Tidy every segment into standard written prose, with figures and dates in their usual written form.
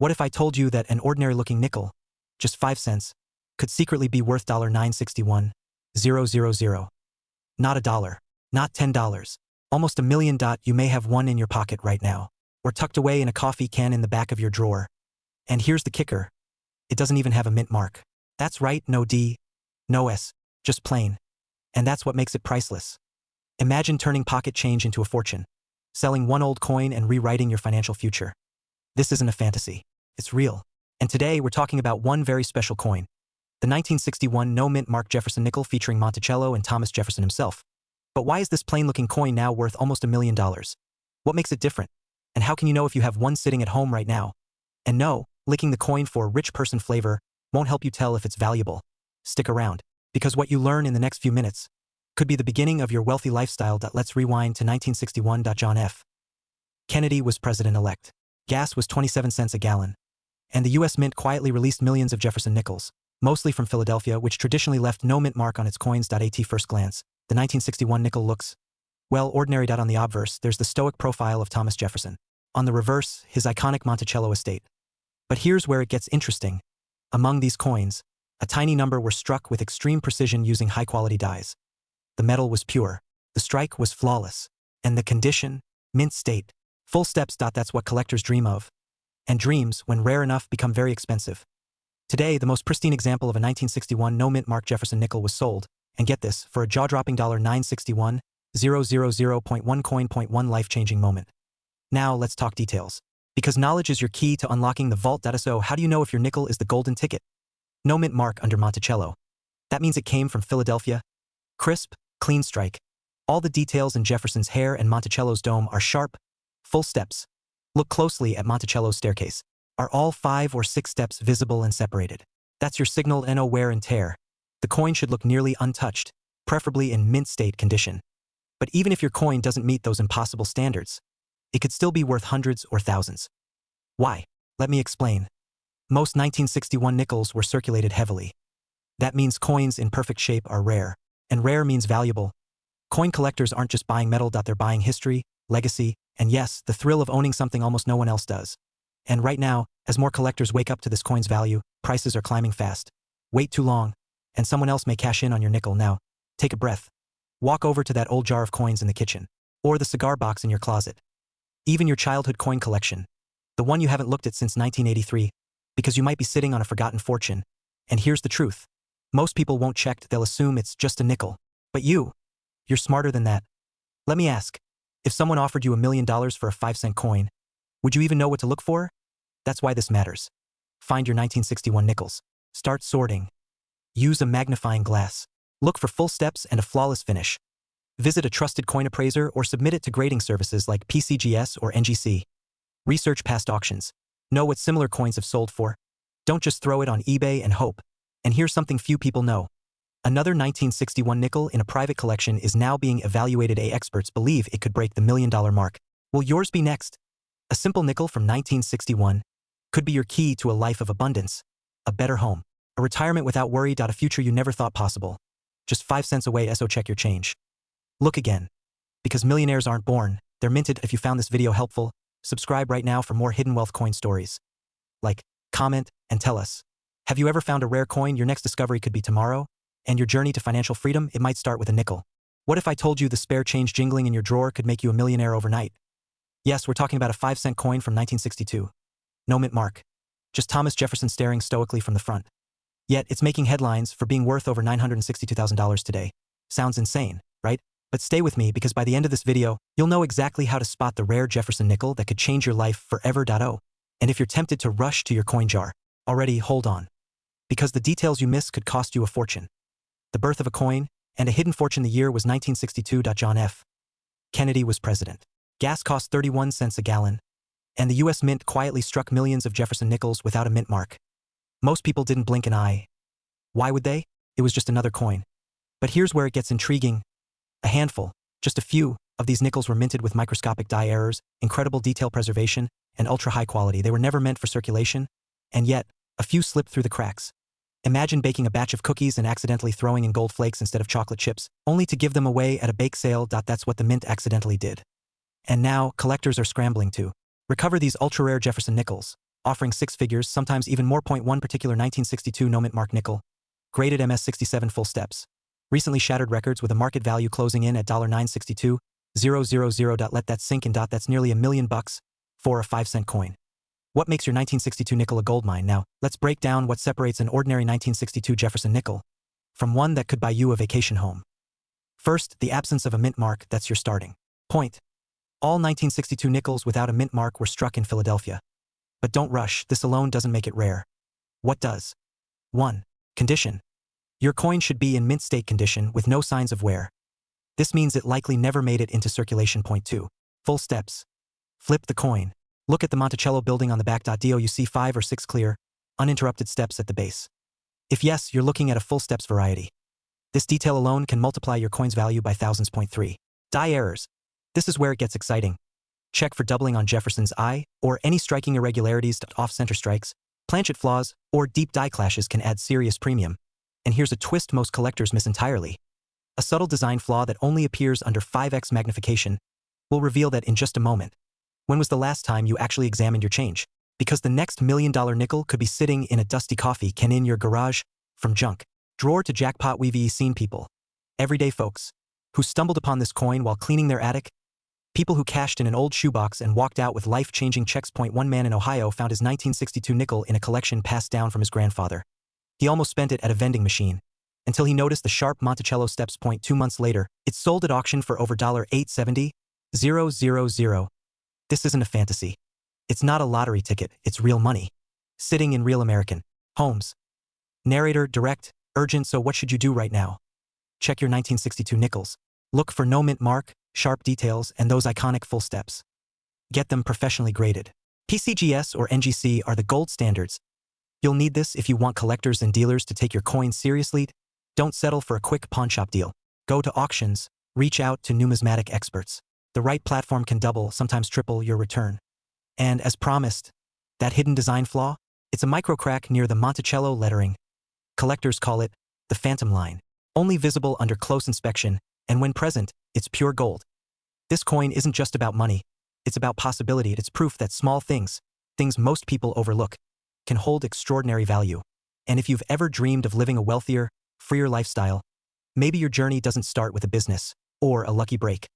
What if I told you that an ordinary-looking nickel, just 5 cents, could secretly be worth $961,000? Not a dollar, not $10, almost $1 million. You may have one in your pocket right now, or tucked away in a coffee can in the back of your drawer. And here's the kicker. It doesn't even have a mint mark. That's right, no D, no S, just plain. And that's what makes it priceless. Imagine turning pocket change into a fortune, selling one old coin and rewriting your financial future. This isn't a fantasy. It's real. And today we're talking about one very special coin, the 1961 no-mint mark Jefferson Nickel featuring Monticello and Thomas Jefferson himself. But why is this plain-looking coin now worth almost $1 million? What makes it different? And how can you know if you have one sitting at home right now? And no, licking the coin for rich person flavor won't help you tell if it's valuable. Stick around, because what you learn in the next few minutes could be the beginning of your wealthy lifestyle. Let's rewind to 1961. John F. Kennedy was president-elect. Gas was 27 cents a gallon. And the U.S. Mint quietly released millions of Jefferson nickels, mostly from Philadelphia, which traditionally left no mint mark on its coins. At first glance, the 1961 nickel looks, well, ordinary. On the obverse, there's the stoic profile of Thomas Jefferson. On the reverse, his iconic Monticello estate. But here's where it gets interesting. Among these coins, a tiny number were struck with extreme precision using high-quality dies. The metal was pure, the strike was flawless, and the condition, mint state. Full steps. That's what collectors dream of. And dreams, when rare enough, become very expensive. Today, the most pristine example of a 1961 no-mint mark Jefferson nickel was sold, and get this, for a jaw-dropping $961,000.1 coin.1 life-changing moment. Now, let's talk details. Because knowledge is your key to unlocking the vault. So how do you know if your nickel is the golden ticket? No mint mark under Monticello. That means it came from Philadelphia. Crisp, clean strike. All the details in Jefferson's hair and Monticello's dome are sharp, full steps. Look closely at Monticello's staircase. Are all 5 or 6 steps visible and separated? That's your signal. No wear and tear. The coin should look nearly untouched, preferably in mint state condition. But even if your coin doesn't meet those impossible standards, it could still be worth hundreds or thousands. Why? Let me explain. Most 1961 nickels were circulated heavily. That means coins in perfect shape are rare, and rare means valuable. Coin collectors aren't just buying metal. They're buying history, legacy, and yes, the thrill of owning something almost no one else does. And right now, as more collectors wake up to this coin's value, prices are climbing fast. Wait too long, and someone else may cash in on your nickel. Now, take a breath. Walk over to that old jar of coins in the kitchen, or the cigar box in your closet. Even your childhood coin collection, the one you haven't looked at since 1983, because you might be sitting on a forgotten fortune. And here's the truth. Most people won't check. They'll assume it's just a nickel. But you're smarter than that. Let me ask, if someone offered you $1 million for a 5-cent coin, would you even know what to look for? That's why this matters. Find your 1961 nickels. Start sorting. Use a magnifying glass. Look for full steps and a flawless finish. Visit a trusted coin appraiser or submit it to grading services like PCGS or NGC. Research past auctions. Know what similar coins have sold for. Don't just throw it on eBay and hope. And here's something few people know. Another 1961 nickel in a private collection is now being evaluated. Experts believe it could break the $1 million mark. Will yours be next? A simple nickel from 1961 could be your key to a life of abundance, a better home, a retirement without worry. A future you never thought possible. Just 5 cents away. So check your change. Look again. Because millionaires aren't born, they're minted. If you found this video helpful, subscribe right now for more hidden wealth coin stories. Like, comment, and tell us. Have you ever found a rare coin? Your next discovery could be tomorrow. And your journey to financial freedom, it might start with a nickel. What if I told you the spare change jingling in your drawer could make you a millionaire overnight? Yes, we're talking about a 5-cent coin from 1962. No mint mark. Just Thomas Jefferson staring stoically from the front. Yet, it's making headlines for being worth over $962,000 today. Sounds insane, right? But stay with me, because by the end of this video, you'll know exactly how to spot the rare Jefferson nickel that could change your life forever. And if you're tempted to rush to your coin jar, already hold on. Because the details you miss could cost you a fortune. The birth of a coin and a hidden fortune. The year was 1962. John F. Kennedy was president. Gas cost 31 cents a gallon. And the U.S. Mint quietly struck millions of Jefferson nickels without a mint mark. Most people didn't blink an eye. Why would they? It was just another coin. But here's where it gets intriguing. A handful, just a few, of these nickels were minted with microscopic die errors, incredible detail preservation, and ultra-high quality. They were never meant for circulation, and yet, a few slipped through the cracks. Imagine baking a batch of cookies and accidentally throwing in gold flakes instead of chocolate chips, only to give them away at a bake sale. That's what the mint accidentally did. And now, collectors are scrambling to recover these ultra-rare Jefferson nickels. offering six figures, sometimes even more. One particular 1962 no-mint mark nickel, graded MS67 full steps, recently shattered records with a market value closing in at $962,000. Let that sink in. That's nearly $1 million for a 5-cent coin. What makes your 1962 nickel a gold mine? Now, let's break down what separates an ordinary 1962 Jefferson nickel from one that could buy you a vacation home. First, the absence of a mint mark. That's your starting point. All 1962 nickels without a mint mark were struck in Philadelphia. But don't rush, this alone doesn't make it rare. What does? 1. Condition. Your coin should be in mint state condition with no signs of wear. This means it likely never made it into circulation. 2. Full steps. Flip the coin. Look at the Monticello building on the back. Do you see 5 or 6 clear, uninterrupted steps at the base? If yes, you're looking at a full steps variety. This detail alone can multiply your coin's value by thousands. 3. Die errors. This is where it gets exciting. Check for doubling on Jefferson's eye, or any striking irregularities. Off-center strikes, planchet flaws, or deep die clashes can add serious premium. And here's a twist most collectors miss entirely. A subtle design flaw that only appears under 5x magnification. We'll reveal that in just a moment. When was the last time you actually examined your change? Because the next $1 million nickel could be sitting in a dusty coffee can in your garage. From junk drawer to jackpot, we've seen people, everyday folks, who stumbled upon this coin while cleaning their attic. People who cashed in an old shoebox and walked out with life-changing checks. One man in Ohio found his 1962 nickel in a collection passed down from his grandfather. He almost spent it at a vending machine, until he noticed the sharp Monticello steps. 2 months later, it sold at auction for over $870,000. This isn't a fantasy. It's not a lottery ticket, it's real money. Sitting in real American homes. Narrator, direct, urgent. So what should you do right now? Check your 1962 nickels. Look for no mint mark, sharp details, and those iconic full steps. Get them professionally graded. PCGS or NGC are the gold standards. You'll need this if you want collectors and dealers to take your coins seriously. Don't settle for a quick pawnshop deal. Go to auctions, reach out to numismatic experts. The right platform can double, sometimes triple your return. And as promised, that hidden design flaw? It's a micro crack near the Monticello lettering. Collectors call it the phantom line. Only visible under close inspection, and when present, it's pure gold. This coin isn't just about money. It's about possibility. It's proof that small things most people overlook, can hold extraordinary value. And if you've ever dreamed of living a wealthier, freer lifestyle, maybe your journey doesn't start with a business or a lucky break.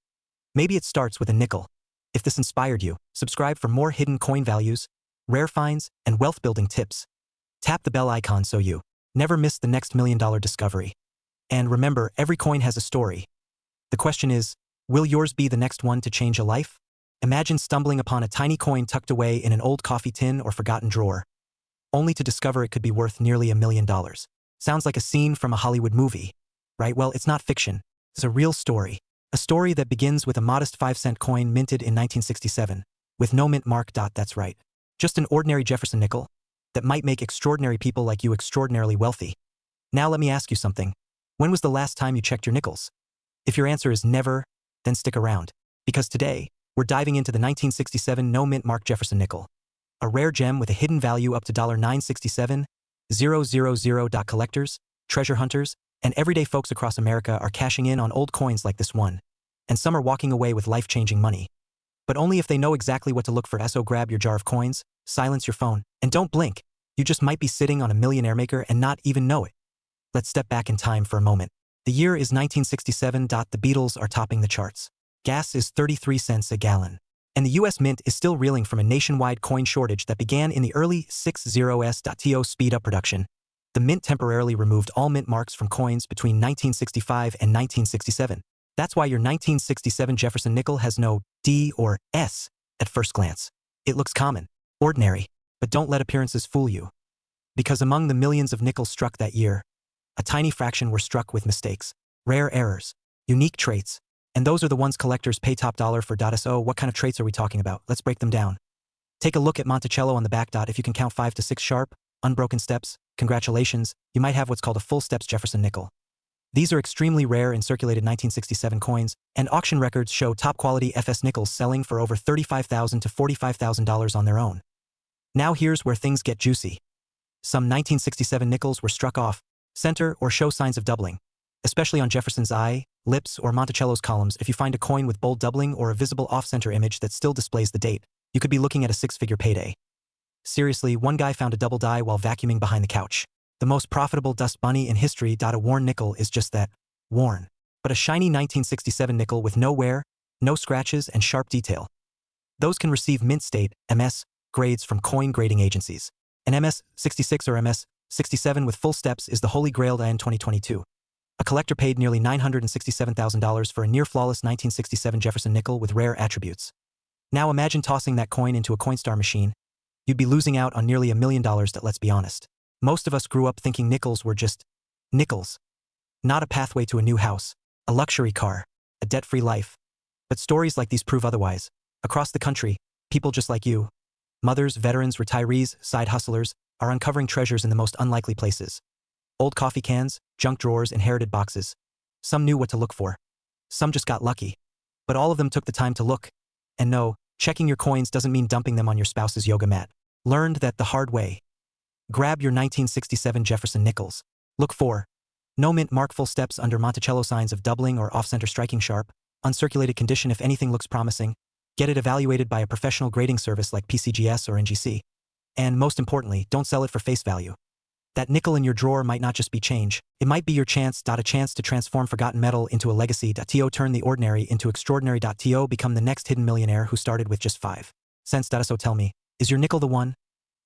Maybe it starts with a nickel. If this inspired you, subscribe for more hidden coin values, rare finds, and wealth-building tips. Tap the bell icon so you never miss the next $1 million discovery. And remember, every coin has a story. The question is, will yours be the next one to change a life? Imagine stumbling upon a tiny coin tucked away in an old coffee tin or forgotten drawer, only to discover it could be worth nearly $1 million. Sounds like a scene from a Hollywood movie, right? Well, it's not fiction. It's a real story. A story that begins with a modest 5-cent coin minted in 1967, with no mint mark. That's right. Just an ordinary Jefferson nickel that might make extraordinary people like you extraordinarily wealthy. Now let me ask you something. When was the last time you checked your nickels? If your answer is never, then stick around, because today, we're diving into the 1967 no mint mark Jefferson nickel, a rare gem with a hidden value up to $967,000. Collectors, treasure hunters, and everyday folks across America are cashing in on old coins like this one, and some are walking away with life-changing money. But only if they know exactly what to look for. So grab your jar of coins, silence your phone, and don't blink. You just might be sitting on a millionaire maker and not even know it. Let's step back in time for a moment. The year is 1967. The Beatles are topping the charts. Gas is 33 cents a gallon. And the US Mint is still reeling from a nationwide coin shortage that began in the early 60s. To speed up production, the Mint temporarily removed all mint marks from coins between 1965 and 1967. That's why your 1967 Jefferson nickel has no D or S at first glance. It looks common, ordinary, but don't let appearances fool you. Because among the millions of nickels struck that year, a tiny fraction were struck with mistakes, rare errors, unique traits, and those are the ones collectors pay top dollar for. So what kind of traits are we talking about? Let's break them down. Take a look at Monticello on the back. If you can count 5 to 6 sharp, unbroken steps, congratulations, you might have what's called a full steps Jefferson nickel. These are extremely rare in circulated 1967 coins, and auction records show top-quality FS nickels selling for over $35,000 to $45,000 on their own. Now here's where things get juicy. Some 1967 nickels were struck off, center, or show signs of doubling, especially on Jefferson's eye, lips, or Monticello's columns. If you find a coin with bold doubling or a visible off-center image that still displays the date, you could be looking at a 6-figure payday. Seriously, one guy found a double die while vacuuming behind the couch. The most profitable dust bunny in history. A worn nickel is just that, worn. But a shiny 1967 nickel with no wear, no scratches, and sharp detail. Those can receive mint state, MS, grades from coin grading agencies. An MS-66 or MS-67 with full steps is the holy grail in 2022. A collector paid nearly $967,000 for a near-flawless 1967 Jefferson nickel with rare attributes. Now imagine tossing that coin into a Coinstar machine. You'd be losing out on nearly $1 million. Let's be honest. Most of us grew up thinking nickels were just nickels. Not a pathway to a new house, a luxury car, a debt-free life. But stories like these prove otherwise. Across the country, people just like you, mothers, veterans, retirees, side hustlers, are uncovering treasures in the most unlikely places. Old coffee cans, junk drawers, inherited boxes. Some knew what to look for. Some just got lucky. But all of them took the time to look. And no, checking your coins doesn't mean dumping them on your spouse's yoga mat. Learned that the hard way. Grab your 1967 Jefferson nickels. Look for no mint mark, full steps under Monticello, signs of doubling or off-center striking sharp, uncirculated condition. If anything looks promising, get it evaluated by a professional grading service like PCGS or NGC. And most importantly, don't sell it for face value. That nickel in your drawer might not just be change, it might be your chance. A chance to transform forgotten metal into a legacy. To turn the ordinary into extraordinary. To become the next hidden millionaire who started with just 5 cents. So tell me, is your nickel the one?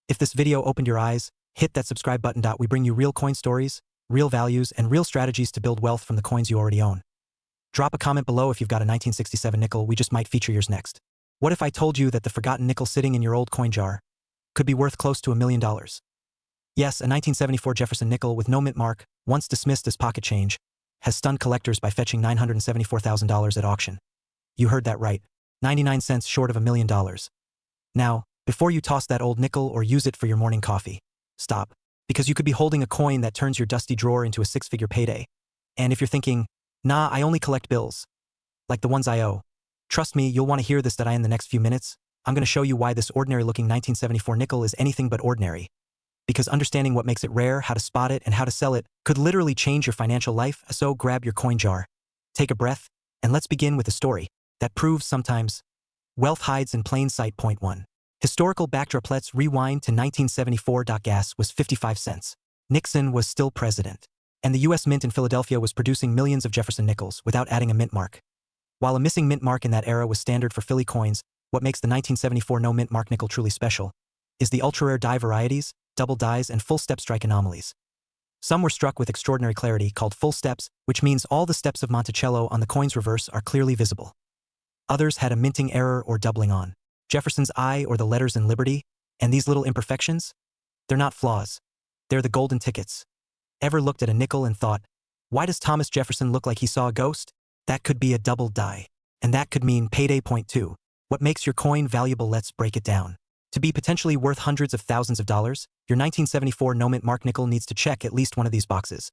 If this video opened your eyes, hit that subscribe button. We bring you real coin stories, real values, and real strategies to build wealth from the coins you already own. Drop a comment below if you've got a 1967 nickel. We just might feature yours next. What if I told you that the forgotten nickel sitting in your old coin jar could be worth close to $1 million? Yes, a 1974 Jefferson nickel with no mint mark, once dismissed as pocket change, has stunned collectors by fetching $974,000 at auction. You heard that right, 99 cents short of $1 million. Now, before you toss that old nickel or use it for your morning coffee, stop, because you could be holding a coin that turns your dusty drawer into a 6-figure payday. And if you're thinking, nah, I only collect bills, like the ones I owe, trust me, you'll want to hear this. In the next few minutes, I'm going to show you why this ordinary-looking 1974 nickel is anything but ordinary. Because understanding what makes it rare, how to spot it, and how to sell it could literally change your financial life. So grab your coin jar, take a breath, and let's begin with a story that proves sometimes wealth hides in plain sight. Point 1. Historical backdrop. Let's rewind to 1974. Gas was 55 cents. Nixon was still president, and the U.S. Mint in Philadelphia was producing millions of Jefferson nickels without adding a mint mark. While a missing mint mark in that era was standard for Philly coins, what makes the 1974 no mint mark nickel truly special is the ultra-rare die varieties, double dies, and full step strike anomalies. Some were struck with extraordinary clarity, called full steps, which means all the steps of Monticello on the coin's reverse are clearly visible. Others had a minting error or doubling on Jefferson's I or the letters in Liberty, and these little imperfections? They're not flaws. They're the golden tickets. Ever looked at a nickel and thought, why does Thomas Jefferson look like he saw a ghost? That could be a double die. And that could mean payday. Point 2. What makes your coin valuable? Let's break it down. To be potentially worth hundreds of thousands of dollars, your 1974 no mint mark nickel needs to check at least one of these boxes.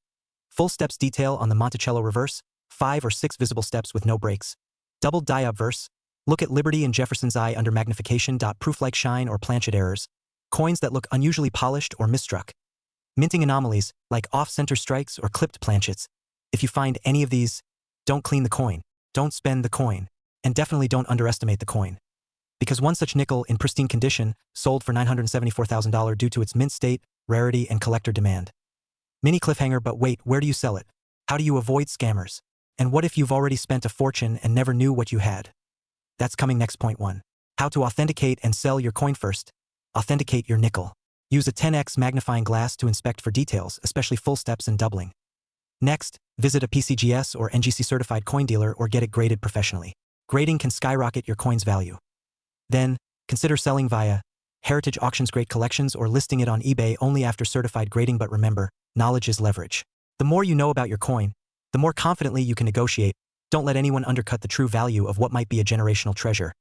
Full steps detail on the Monticello reverse, 5 or 6 visible steps with no breaks. Double die obverse. Look at Liberty and Jefferson's I under magnification. Proof like shine or planchet errors. Coins that look unusually polished or misstruck. Minting anomalies, like off-center strikes or clipped planchets. If you find any of these, don't clean the coin, don't spend the coin, and definitely don't underestimate the coin. Because one such nickel in pristine condition sold for $974,000 due to its mint state, rarity, and collector demand. Mini cliffhanger, but wait, where do you sell it? How do you avoid scammers? And what if you've already spent a fortune and never knew what you had? That's coming next. Point 1. How to authenticate and sell your coin. First, authenticate your nickel. Use a 10x magnifying glass to inspect for details, especially full steps and doubling. Next, visit a PCGS or NGC certified coin dealer or get it graded professionally. Grading can skyrocket your coin's value. Then, consider selling via Heritage Auctions, Great Collections, or listing it on eBay only after certified grading. But remember, knowledge is leverage. The more you know about your coin, the more confidently you can negotiate. Don't let anyone undercut the true value of what might be a generational treasure.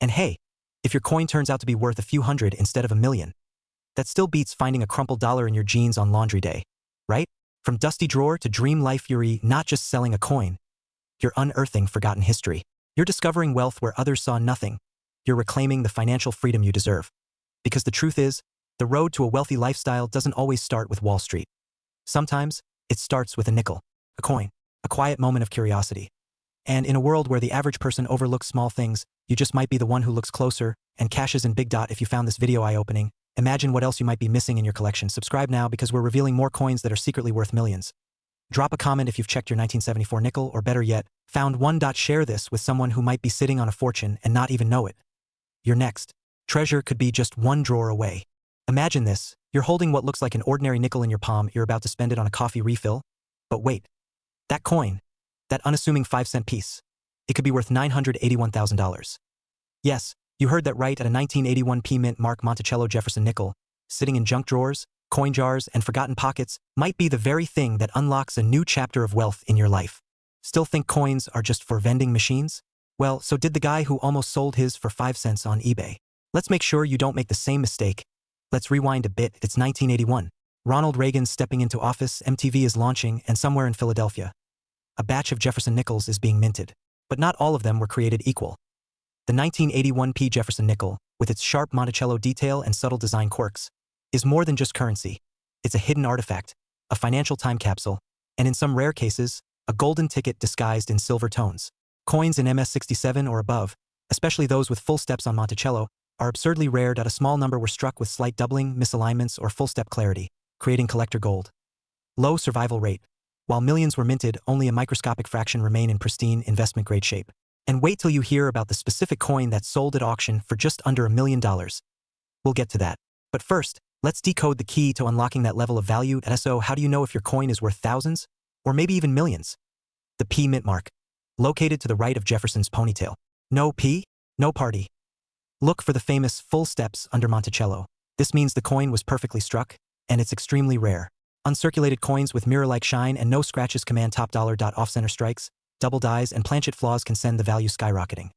And hey, if your coin turns out to be worth a few hundred instead of $1 million, that still beats finding a crumpled dollar in your jeans on laundry day, right? From dusty drawer to dream life, you're not just selling a coin. You're unearthing forgotten history. You're discovering wealth where others saw nothing. You're reclaiming the financial freedom you deserve. Because the truth is, the road to a wealthy lifestyle doesn't always start with Wall Street. Sometimes, it starts with a nickel, a coin, a quiet moment of curiosity. And in a world where the average person overlooks small things, you just might be the one who looks closer and cashes in big. If you found this video eye-opening, Imagine what else you might be missing in your collection. Subscribe now because we're revealing more coins that are secretly worth millions. Drop a comment if you've checked your 1974 nickel, or better yet, found one. Share this with someone who might be sitting on a fortune and not even know it. Your next treasure could be just one drawer away. Imagine this: you're holding what looks like an ordinary nickel in your palm, you're about to spend it on a coffee refill. But wait, that coin, that unassuming 5-cent piece, it could be worth $981,000. Yes, you heard that right, at a 1981 P Mint Monticello Jefferson Nickel, sitting in junk drawers, coin jars, and forgotten pockets, might be the very thing that unlocks a new chapter of wealth in your life. Still think coins are just for vending machines? Well, so did the guy who almost sold his for 5 cents on eBay. Let's make sure you don't make the same mistake. Let's rewind a bit. It's 1981. Ronald Reagan's stepping into office, MTV is launching, and somewhere in Philadelphia, a batch of Jefferson Nickels is being minted. But not all of them were created equal. The 1981 P Jefferson Nickel, with its sharp Monticello detail and subtle design quirks, is more than just currency. It's a hidden artifact, a financial time capsule, and in some rare cases, a golden ticket disguised in silver tones. Coins in MS-67 or above, especially those with full steps on Monticello, are absurdly rare. A small number were struck with slight doubling, misalignments, or full-step clarity, creating collector gold. Low survival rate. While millions were minted, only a microscopic fraction remain in pristine, investment-grade shape. And wait till you hear about the specific coin that sold at auction for just under $1 million. We'll get to that. But first, let's decode the key to unlocking that level of value. So how do you know if your coin is worth thousands, or maybe even millions? The P mint mark, located to the right of Jefferson's ponytail. No P, no party. Look for the famous full steps under Monticello. This means the coin was perfectly struck, and it's extremely rare. Uncirculated coins with mirror-like shine and no scratches command top dollar. Off-center strikes, double dies, and planchet flaws can send the value skyrocketing.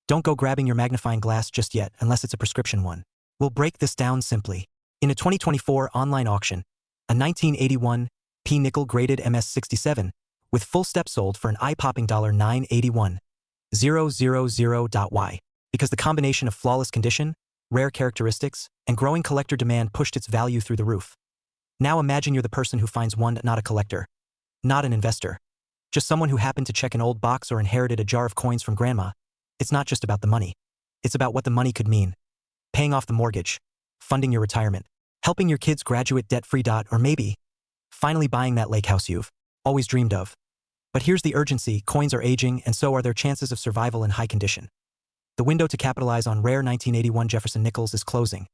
Don't go grabbing your magnifying glass just yet unless it's a prescription one. We'll break this down simply. In a 2024 online auction, a 1981 P nickel graded MS-67 with full step sold for an eye-popping $981,000. Why? Because the combination of flawless condition, rare characteristics, and growing collector demand pushed its value through the roof. Now imagine you're the person who finds one, not a collector, not an investor, just someone who happened to check an old box or inherited a jar of coins from grandma. It's not just about the money. It's about what the money could mean. Paying off the mortgage, funding your retirement, helping your kids graduate debt-free. Or maybe finally buying that lake house you've always dreamed of. But here's the urgency: coins are aging, and so are their chances of survival in high condition. The window to capitalize on rare 1981 Jefferson nickels is closing.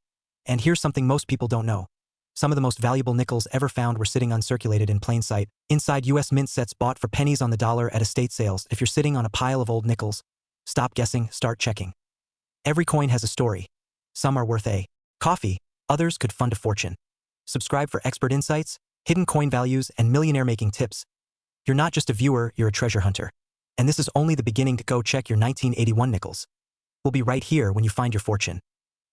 And here's something most people don't know. Some of the most valuable nickels ever found were sitting uncirculated in plain sight, inside U.S. mint sets bought for pennies on the dollar at estate sales. If you're sitting on a pile of old nickels, stop guessing, start checking. Every coin has a story. Some are worth a coffee, others could fund a fortune. Subscribe for expert insights, hidden coin values, and millionaire-making tips. You're not just a viewer, you're a treasure hunter. And this is only the beginning. To go check your 1981 nickels. We'll be right here when you find your fortune.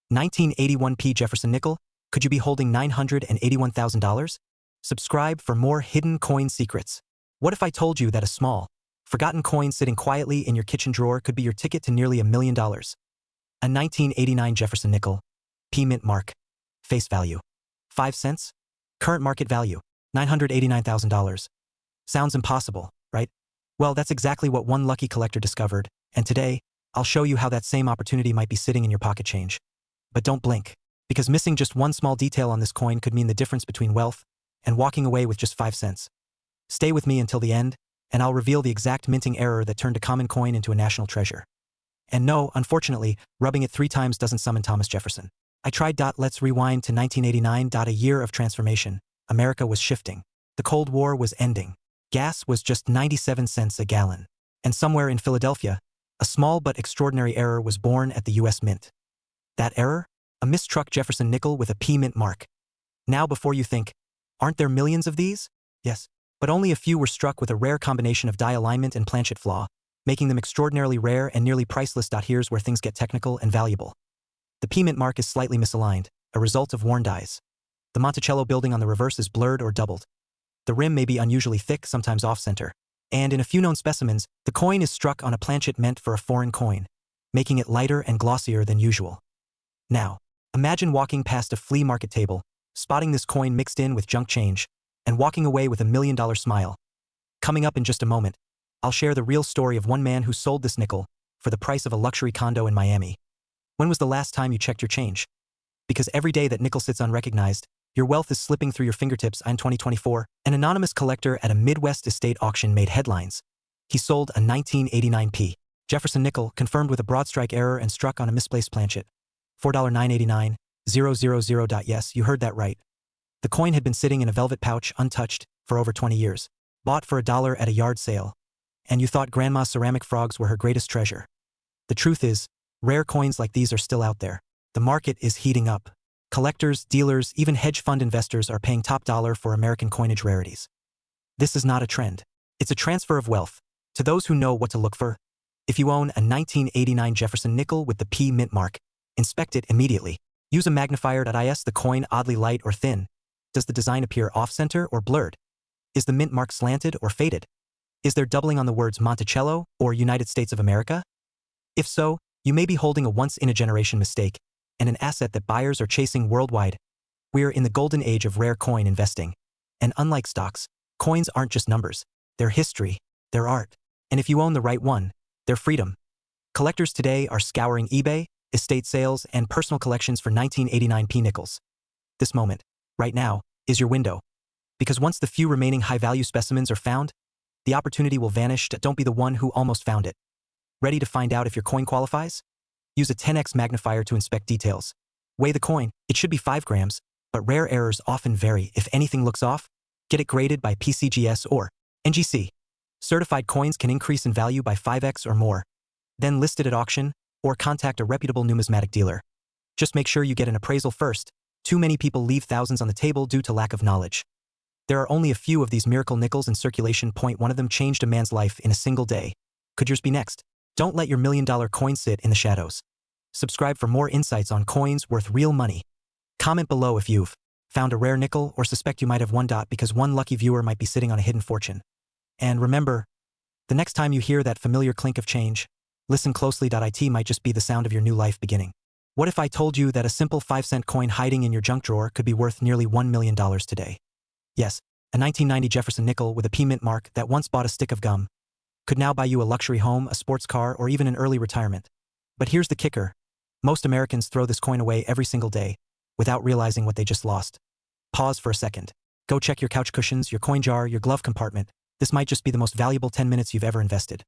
1981 P Jefferson Nickel, could you be holding $981,000? Subscribe for more hidden coin secrets. What if I told you that a small, forgotten coin sitting quietly in your kitchen drawer could be your ticket to nearly $1 million? A 1989 Jefferson Nickel, P mint mark. Face value, 5 cents. Current market value, $989,000. Sounds impossible, right? Well, that's exactly what one lucky collector discovered, and today, I'll show you how that same opportunity might be sitting in your pocket change. But don't blink, because missing just one small detail on this coin could mean the difference between wealth and walking away with just 5 cents. Stay with me until the end, and I'll reveal the exact minting error that turned a common coin into a national treasure. And no, unfortunately, rubbing it 3 times doesn't summon Thomas Jefferson. I tried. Let's rewind to 1989. A year of transformation. America was shifting. The Cold War was ending. Gas was just 97 cents a gallon. And somewhere in Philadelphia, a small but extraordinary error was born at the U.S. Mint. That error? A mistruck Jefferson nickel with a P mint mark. Now before you think, aren't there millions of these? Yes, but only a few were struck with a rare combination of die alignment and planchet flaw, making them extraordinarily rare and nearly priceless. Here's where things get technical and valuable. The P mint mark is slightly misaligned, a result of worn dies. The Monticello building on the reverse is blurred or doubled. The rim may be unusually thick, sometimes off-center. And in a few known specimens, the coin is struck on a planchet meant for a foreign coin, making it lighter and glossier than usual. Now, imagine walking past a flea market table, spotting this coin mixed in with junk change, and walking away with $1 million smile. Coming up in just a moment, I'll share the real story of one man who sold this nickel for the price of a luxury condo in Miami. When was the last time you checked your change? Because every day that nickel sits unrecognized, your wealth is slipping through your fingertips. In 2024, an anonymous collector at a Midwest estate auction made headlines. He sold a 1989 Jefferson Nickel, confirmed with a broad strike error and struck on a misplaced planchet. $4,989,000. Yes, you heard that right. The coin had been sitting in a velvet pouch, untouched, for over 20 years. Bought for $1 at a yard sale. And you thought Grandma's ceramic frogs were her greatest treasure. The truth is, rare coins like these are still out there. The market is heating up. Collectors, dealers, even hedge fund investors are paying top dollar for American coinage rarities. This is not a trend. It's a transfer of wealth. To those who know what to look for, if you own a 1989 Jefferson Nickel with the P mint mark, inspect it immediately. Use a magnifier. Is the coin oddly light or thin? Does the design appear off-center or blurred? Is the mint mark slanted or faded? Is there doubling on the words Monticello or United States of America? If so, you may be holding a once-in-a-generation mistake and an asset that buyers are chasing worldwide. We're in the golden age of rare coin investing. And unlike stocks, coins aren't just numbers. They're history, they're art. And if you own the right one, they're freedom. Collectors today are scouring eBay, estate sales, and personal collections for 1989 nickels. This moment, right now, is your window. Because once the few remaining high-value specimens are found, the opportunity will vanish. Don't be the one who almost found it. Ready to find out if your coin qualifies? Use a 10x magnifier to inspect details. Weigh the coin. It should be 5 grams, but rare errors often vary. If anything looks off, get it graded by PCGS or NGC. Certified coins can increase in value by 5x or more. Then list it at auction or contact a reputable numismatic dealer. Just make sure you get an appraisal first. Too many people leave thousands on the table due to lack of knowledge. There are only a few of these miracle nickels in circulation. One of them changed a man's life in a single day. Could yours be next? Don't let your $1,000,000 coin sit in the shadows. Subscribe for more insights on coins worth real money. Comment below if you've found a rare nickel or suspect you might have one. Because one lucky viewer might be sitting on a hidden fortune. And remember, the next time you hear that familiar clink of change, listen closely. It might just be the sound of your new life beginning. What if I told you that a simple 5-cent coin hiding in your junk drawer could be worth nearly $1,000,000 today? Yes, a 1990 Jefferson Nickel with a P mint mark that once bought a stick of gum could now buy you a luxury home, a sports car, or even an early retirement. But here's the kicker. Most Americans throw this coin away every single day without realizing what they just lost. Pause for a second. Go check your couch cushions, your coin jar, your glove compartment. This might just be the most valuable 10 minutes you've ever invested.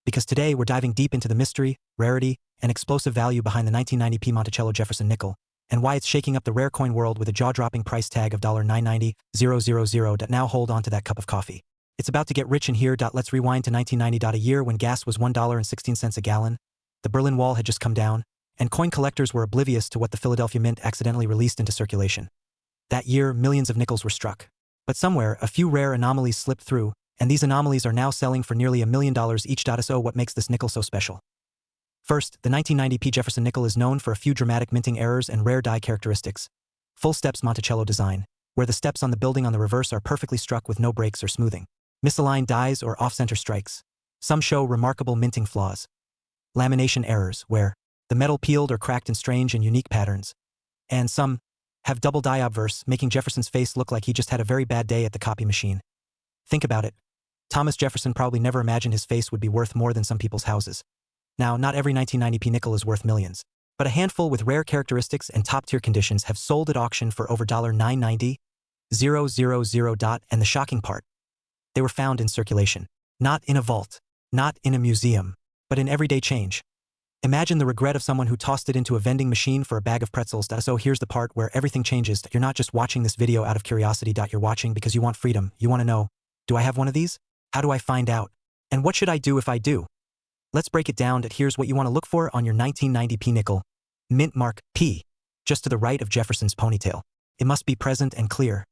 Because today we're diving deep into the mystery, rarity, and explosive value behind the 1990 Monticello Jefferson Nickel, and why it's shaking up the rare coin world with a jaw-dropping price tag of $990,000. Now hold on to that cup of coffee. It's about to get rich in here. Let's rewind to 1990. A year when gas was $1.16 a gallon, the Berlin Wall had just come down, and coin collectors were oblivious to what the Philadelphia Mint accidentally released into circulation. That year, millions of nickels were struck. But somewhere, a few rare anomalies slipped through, and these anomalies are now selling for nearly $1,000,000 each. So what makes this nickel so special? First, the 1990 Jefferson Nickel is known for a few dramatic minting errors and rare die characteristics. Full steps Monticello design, where the steps on the building on the reverse are perfectly struck with no breaks or smoothing. Misaligned dies or off-center strikes. Some show remarkable minting flaws. Lamination errors, where the metal peeled or cracked in strange and unique patterns. And some have double die obverse, making Jefferson's face look like he just had a very bad day at the copy machine. Think about it. Thomas Jefferson probably never imagined his face would be worth more than some people's houses. Now, not every 1990 nickel is worth millions, but a handful with rare characteristics and top-tier conditions have sold at auction for over $990,000. And the shocking part, they were found in circulation. Not in a vault, not in a museum, but in everyday change. Imagine the regret of someone who tossed it into a vending machine for a bag of pretzels. So here's the part where everything changes. You're not just watching this video out of curiosity. You're watching because you want freedom. You want to know, do I have one of these? How do I find out? And what should I do if I do? Let's break it down. Here's what you want to look for on your 1990 nickel. Mint mark P, just to the right of Jefferson's ponytail. It must be present and clear.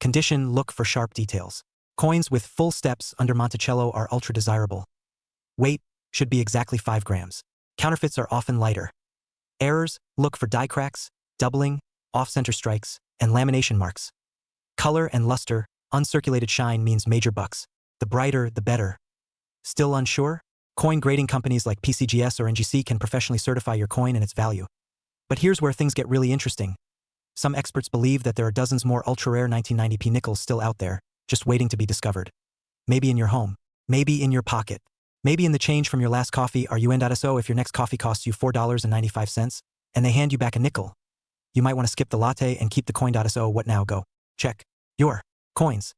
Condition, look for sharp details. Coins with full steps under Monticello are ultra desirable. Weight should be exactly 5 grams. Counterfeits are often lighter. Errors, look for die cracks, doubling, off-center strikes, and lamination marks. Color and luster, uncirculated shine means major bucks. The brighter, the better. Still unsure? Coin grading companies like PCGS or NGC can professionally certify your coin and its value. But here's where things get really interesting. Some experts believe that there are dozens more ultra-rare 1990 nickels still out there, just waiting to be discovered. Maybe in your home. Maybe in your pocket. Maybe in the change from your last coffee. Are you in? So if your next coffee costs you $4.95 and they hand you back a nickel, You might want to skip the latte and keep the coin.so. What now? Go. Check your coins.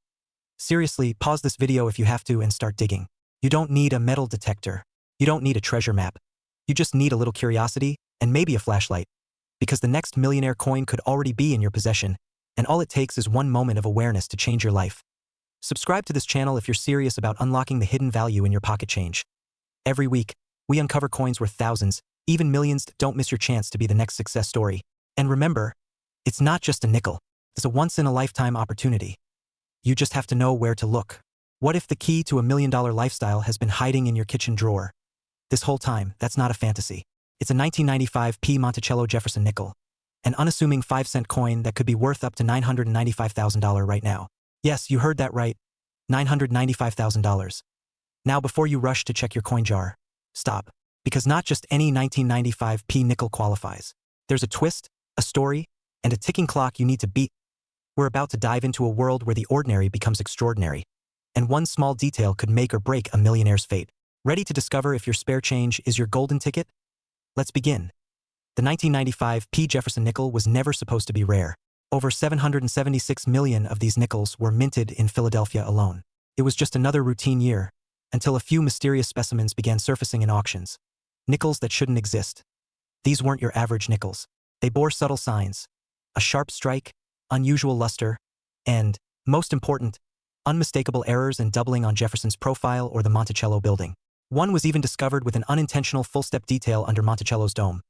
Seriously, pause this video if you have to and start digging. You don't need a metal detector. You don't need a treasure map. You just need a little curiosity and maybe a flashlight. Because the next millionaire coin could already be in your possession, and all it takes is one moment of awareness to change your life. Subscribe to this channel if you're serious about unlocking the hidden value in your pocket change. Every week, we uncover coins worth thousands, even millions. Don't miss your chance to be the next success story. And remember, it's not just a nickel. It's a once-in-a-lifetime opportunity. You just have to know where to look. What if the key to $1 million lifestyle has been hiding in your kitchen drawer? This whole time, that's not a fantasy. It's a 1995 P. Monticello Jefferson Nickel, an unassuming 5-cent coin that could be worth up to $995,000 right now. Yes, you heard that right, $995,000. Now before you rush to check your coin jar, stop, because not just any 1995 P. nickel qualifies. There's a twist, a story, and a ticking clock you need to beat. We're about to dive into a world where the ordinary becomes extraordinary, and one small detail could make or break a millionaire's fate. Ready to discover if your spare change is your golden ticket? Let's begin. The 1995 P. Jefferson Nickel was never supposed to be rare. Over 776 million of these nickels were minted in Philadelphia alone. It was just another routine year, until a few mysterious specimens began surfacing in auctions. Nickels that shouldn't exist. These weren't your average nickels. They bore subtle signs: a sharp strike, unusual luster, and, most important, unmistakable errors and doubling on Jefferson's profile or the Monticello building. One was even discovered with an unintentional full-step detail under Monticello's dome.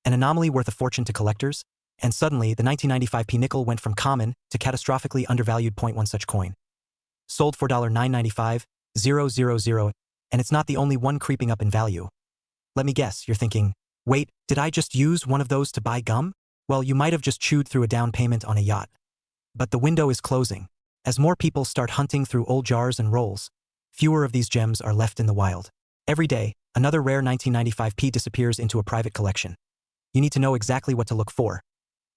An anomaly worth a fortune to collectors, and suddenly the 1995 P nickel went from common to catastrophically undervalued. One such coin sold for $995,000, and it's not the only one creeping up in value. Let me guess, you're thinking, wait, did I just use one of those to buy gum? Well, you might have just chewed through a down payment on a yacht. But the window is closing. As more people start hunting through old jars and rolls, fewer of these gems are left in the wild. Every day, another rare 1995 P disappears into a private collection. You need to know exactly what to look for.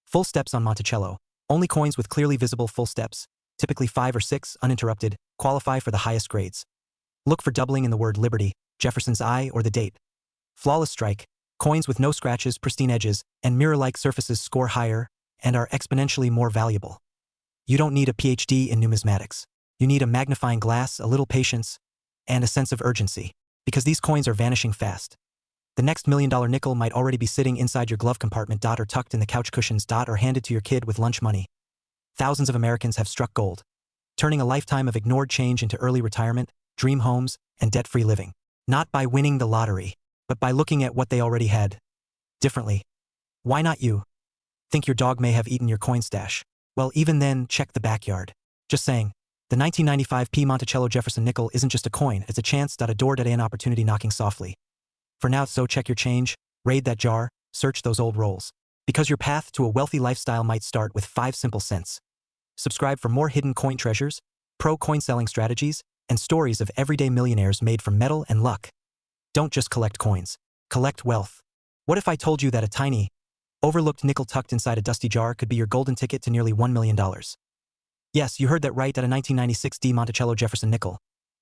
Full steps on Monticello. Only coins with clearly visible full steps, typically 5 or 6, uninterrupted, qualify for the highest grades. Look for doubling in the word Liberty, Jefferson's eye, or the date. Flawless strike. Coins with no scratches, pristine edges, and mirror-like surfaces score higher and are exponentially more valuable. You don't need a PhD in numismatics. You need a magnifying glass, a little patience, and a sense of urgency. Because these coins are vanishing fast. The next $1 million nickel might already be sitting inside your glove compartment, or tucked in the couch cushions, or handed to your kid with lunch money. Thousands of Americans have struck gold, turning a lifetime of ignored change into early retirement, dream homes, and debt-free living. Not by winning the lottery, but by looking at what they already had differently. Why not you? Think your dog may have eaten your coin stash? Well, even then, check the backyard. Just saying. The 1995 P. Monticello Jefferson Nickel isn't just a coin, it's a chance. A door. An opportunity knocking softly. For now, so check your change, raid that jar, search those old rolls. Because your path to a wealthy lifestyle might start with 5 simple cents. Subscribe for more hidden coin treasures, pro coin selling strategies, and stories of everyday millionaires made from metal and luck. Don't just collect coins. Collect wealth. What if I told you that a tiny, overlooked nickel tucked inside a dusty jar could be your golden ticket to nearly $1 million? Yes, you heard that right, at a 1996 D. Monticello Jefferson Nickel.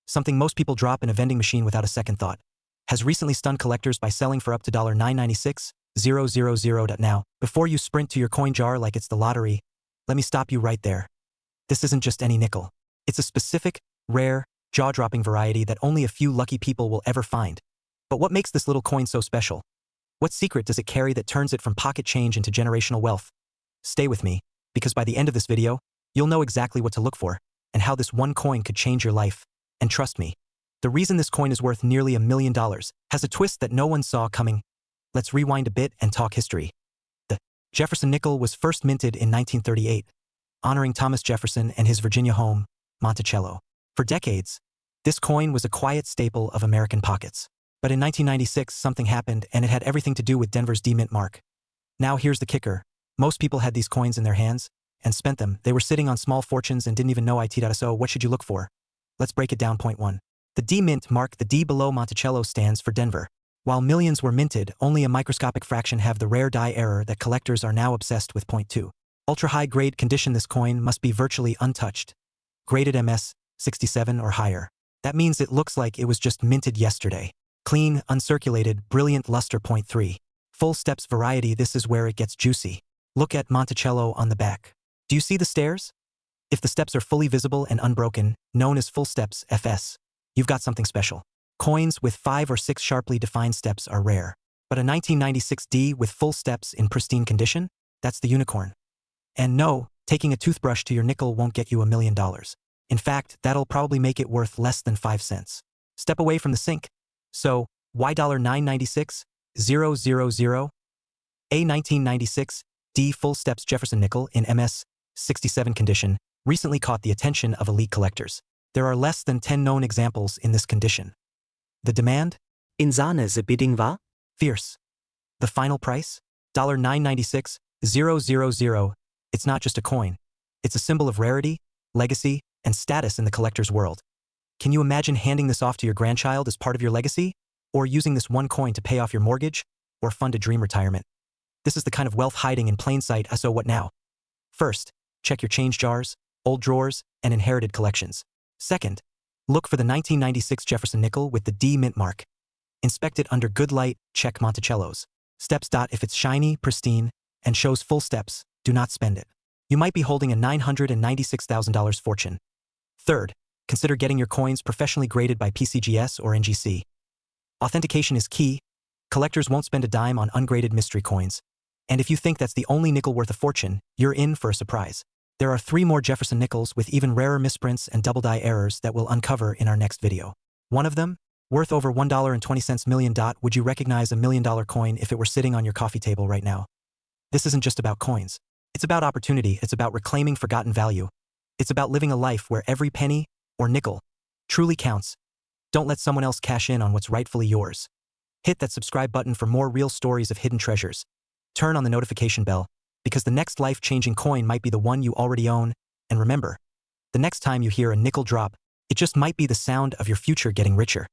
Something most people drop in a vending machine without a second thought. Has recently stunned collectors by selling for up to $996,000. Now, before you sprint to your coin jar like it's the lottery, let me stop you right there. This isn't just any nickel. It's a specific, rare, jaw-dropping variety that only a few lucky people will ever find. But what makes this little coin so special? What secret does it carry that turns it from pocket change into generational wealth? Stay with me, because by the end of this video, you'll know exactly what to look for, and how this one coin could change your life. And trust me, the reason this coin is worth nearly $1 million has a twist that no one saw coming. Let's rewind a bit and talk history. The Jefferson Nickel was first minted in 1938, honoring Thomas Jefferson and his Virginia home, Monticello. For decades, this coin was a quiet staple of American pockets. But in 1996, something happened, and it had everything to do with Denver's D-Mint mark. Now here's the kicker. Most people had these coins in their hands and spent them. They were sitting on small fortunes and didn't even know it. So what should you look for? Let's break it down. Point 1. The D-Mint mark. The D below Monticello stands for Denver. While millions were minted, only a microscopic fraction have the rare die error that collectors are now obsessed with. Point 2. Ultra-high grade condition. This coin must be virtually untouched. Graded MS 67 or higher. That means it looks like it was just minted yesterday. Clean, uncirculated, brilliant luster. Point 3. Full steps variety. This is where it gets juicy. Look at Monticello on the back. Do you see the stairs? If the steps are fully visible and unbroken, known as full steps, FS, you've got something special. Coins with 5 or 6 sharply defined steps are rare. But a 1996 D with full steps in pristine condition? That's the unicorn. And no, taking a toothbrush to your nickel won't get you $1 million. In fact, that'll probably make it worth less than 5 cents. Step away from the sink. So, why $9.96? 000? A 1996 D full steps Jefferson Nickel in MS 67 condition recently caught the attention of elite collectors. There are less than 10 known examples in this condition. The demand? In Sahne the bidding war? Fierce. The final price? $9.96, 000. It's not just a coin. It's a symbol of rarity, legacy, and status in the collector's world. Can you imagine handing this off to your grandchild as part of your legacy? Or using this one coin to pay off your mortgage? Or fund a dream retirement? This is the kind of wealth hiding in plain sight, so what now? First, check your change jars, old drawers, and inherited collections. Second, look for the 1996 Jefferson Nickel with the D mint mark. Inspect it under good light, check Monticello's steps. If it's shiny, pristine, and shows full steps, do not spend it. You might be holding a $996,000 fortune. Third, consider getting your coins professionally graded by PCGS or NGC. Authentication is key. Collectors won't spend a dime on ungraded mystery coins. And if you think that's the only nickel worth a fortune, you're in for a surprise. There are 3 more Jefferson Nickels with even rarer misprints and double die errors that we'll uncover in our next video. One of them, worth over $1.20 million. Would you recognize a $1 million coin if it were sitting on your coffee table right now? This isn't just about coins. It's about opportunity. It's about reclaiming forgotten value. It's about living a life where every penny or nickel truly counts. Don't let someone else cash in on what's rightfully yours. Hit that subscribe button for more real stories of hidden treasures. Turn on the notification bell, because the next life-changing coin might be the one you already own. And remember, the next time you hear a nickel drop, it just might be the sound of your future getting richer.